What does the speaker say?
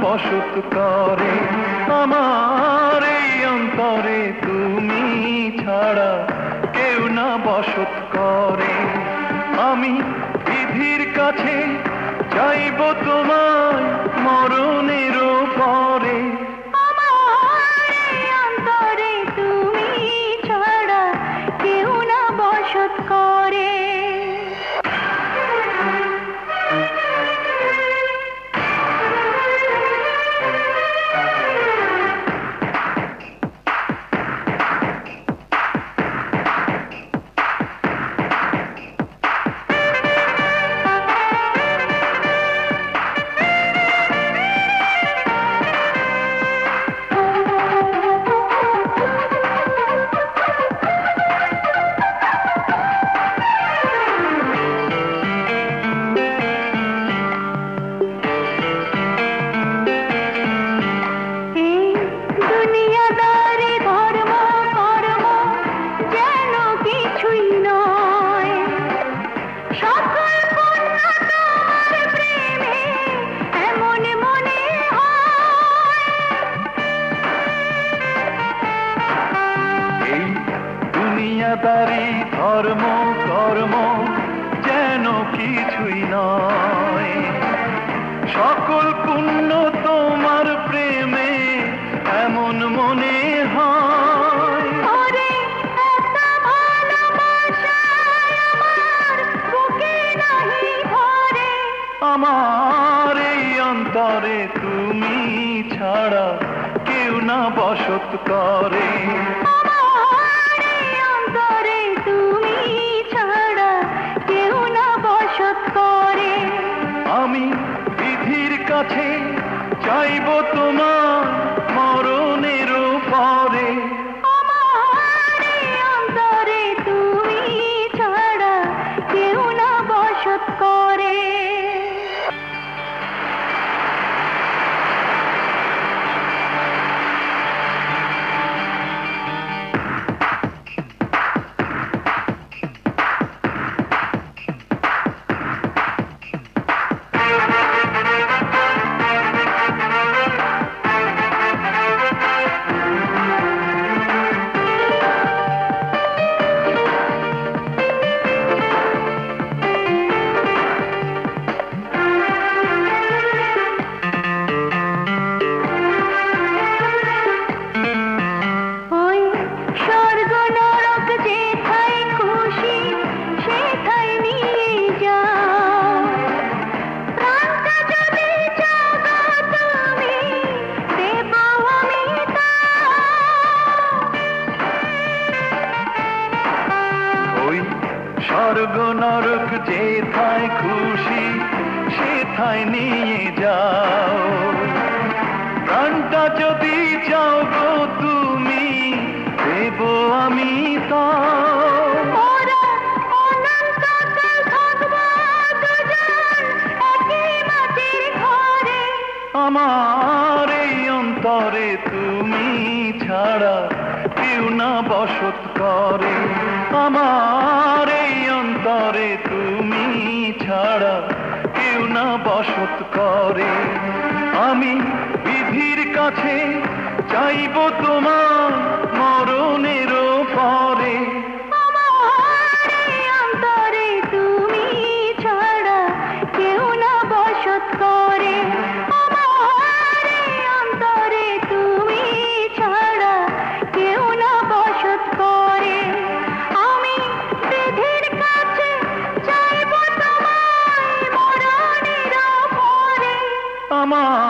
বসত করে আমার এই অন্তরে, তুমি ছাড়া কেউ না বসত করে। আমি বিধির কাছে চাইব তোমায় মরণেরও পরে। আমার এই অন্তরে তুমি ছাড়া কেউ না বসত করে। দুনিয়াদারি ধর্ম কর্ম যেন কিছুই নয়, সকল পুণ্য তোমার প্রেমে এমন মনে হয়। আমার এই অন্তরে তুমি ছাড়া কেউ না বসত করে। আমি বিধির কাছে চাইব তোমার মরণেরও পরে। আমার এই অন্তরে তুমি ছাড়া কেউ না বসত করে। স্বর্গ নরক যেথায় খুশি সেথায় নিয়ে যাও, প্রাণটা যদি চাও গো তুমি দেব আমি তাও। আমার এই অন্তরে তুমি ছাড়া কেউ না বসত করে। আমার এই অন্তরে তুমি ছাড়া কেউ না বসত করে। আমি বিধির কাছে চাইব তোমার মরণেরও পরে। আমার এই অন্তরে তুমি ছাড়া কেউ না বসত করে। আমার এই অন্তরে তুমি ছাড়া কেউ না বসত করে। আমি বিধির কাছে চাইব তোমায় মরণেরও পরে। আমার